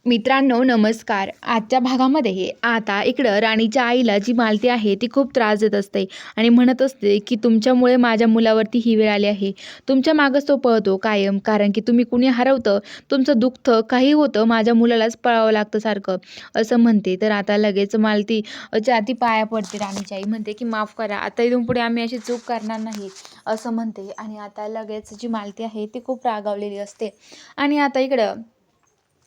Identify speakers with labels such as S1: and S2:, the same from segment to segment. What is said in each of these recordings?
S1: मित्रांनो नमस्कार. आजच्या भागामध्ये आता इकडं राणीच्या आईला जी मालती आहे ती खूप त्रास देत असते आणि म्हणत असते की तुमच्यामुळे माझ्या मुलावरती ही वेळ आली आहे. तुमच्या मागच तो पळतो कायम, कारण की तुम्ही कुणी हरवतं, तुमचं दुखतं, काही होतं, माझ्या मुलालाच पळावं लागतं सारखं, असं म्हणते. तर आता लगेच मालती च्या ती पाया पडते. राणीची आई म्हणते की माफ करा, आता इथून पुढे आम्ही अशी चूक करणार नाही, असं म्हणते. आणि आता लगेच जी मालती आहे ती खूप रागावलेली असते. आणि आता इकडं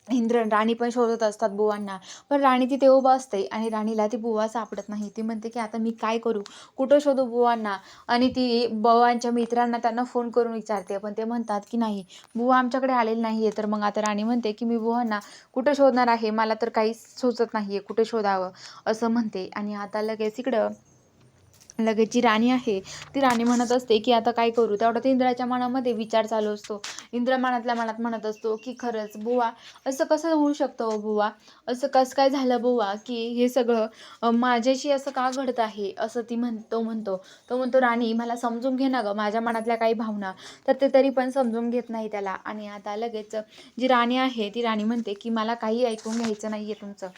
S1: इंद्र आणि राणी पण शोधत असतात बुवांना. पण राणी तिथे उभा असते आणि राणीला ती बुवा सापडत नाही. ती म्हणते की आता मी काय करू, कुठं शोधू बुवांना. आणि ती बुवांच्या मित्रांना त्यांना फोन करून विचारते, पण ते म्हणतात की नाही, बुवा आमच्याकडे आलेले नाहीये. तर मग आता राणी म्हणते की मी बुवांना कुठं शोधणार आहे, मला तर काहीच सुचत नाहीये कुठं शोधावं, असं म्हणते. आणि आता लगेच इकडं लगेच जी राणी आहे ती राणी म्हणत असते की आता काय करू. तेवढ्यात इंद्राच्या मनामध्ये विचार चालू असतो. इंद्र मनातल्या मनात म्हणत असतो की खरंच बुवा, असं कसं होऊ शकतं हो बुवा, असं कसं काय झालं बुवा, की हे सगळं माझ्याशी असं का घडत आहे, असं तो म्हणतो राणी मला समजून घे ना गं माझ्या मनातल्या काही भावना. तर ते तरी पण समजून घेत नाही त्याला. आणि आता लगेच जी राणी आहे ती राणी म्हणते की मला काही ऐकून घ्यायचं नाहीये तुमचं.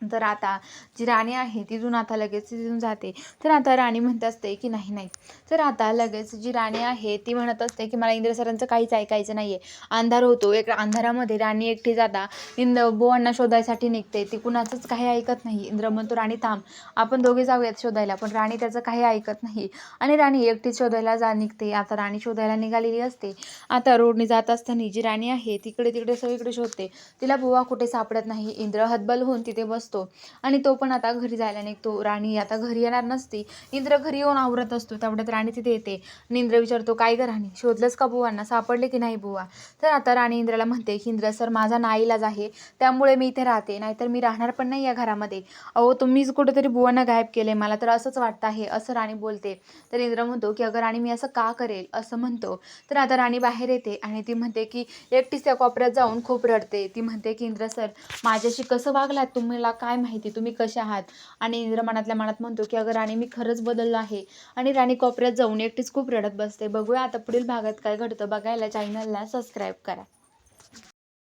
S1: तर आता जी राणी आहे तिथून आता लगेच तिथून जाते. तर आता राणी म्हणत असते की नाही नाही. तर आता लगेच जी राणी आहे ती म्हणत असते की मला इंद्र सरांचं काहीच ऐकायचं नाहीये. अंधार होतो, एक अंधारामध्ये राणी एकटी जाता बुवांना शोधायसाठी निघते. ती कुणाचंच काही ऐकत नाही. इंद्र म्हणतो राणी थांब, आपण दोघे जाऊयात शोधायला. पण राणी त्याचं काही ऐकत नाही आणि राणी एकटीच शोधायला निघते. आता राणी शोधायला निघालेली असते. आता रोडने जात असताना जी राणी आहे तिकडे तिकडे सगळीकडे शोधते. तिला बुवा कुठे सापडत नाही. इंद्र हतबल होऊन तिथे बसतो आणि तो पण आता घरी जायला निघतो. राणी आता घरी येणार नसती. इंद्र घरी येऊन आवरत असतो. तेवढ्यात राणी तिथे येते आणि इंद्र विचारतो काय गं राणी, शोधलंस का बुवांना, सापडले की नाही बुवा. तर आता राणी इंद्राला म्हणते की इंद्र सर माझा नाईलाज आहे, त्यामुळे मी इथे राहते, नाहीतर मी राहणार पण नाही या घरामध्ये. अहो तुम्हीच कुठेतरी बुवांना गायब केले, मला तर असंच वाटतं आहे, असं राणी बोलते. तर इंद्र म्हणतो की अगं राणी मी असं का करेल, असं म्हणतो. तर आता राणी बाहेर येते आणि ती म्हणते की एकटीच त्या कोपऱ्यात जाऊन खूप रडते. ती म्हणते की इंद्र सर माझ्याशी कसं वागलात, तुम्हाला काय माहिती, तुम्ही कसे आहात. आणि इंद्र मनातल्या मनात म्हणतो की अगं राणी मी खरंच बदललो आहे. आणि राणी कोपऱ्यात जाऊन एकटीच खूप रडत बसते. बघूया आता पुढील भागात काय घडतं. बघायला चॅनलला सबस्क्राईब करा.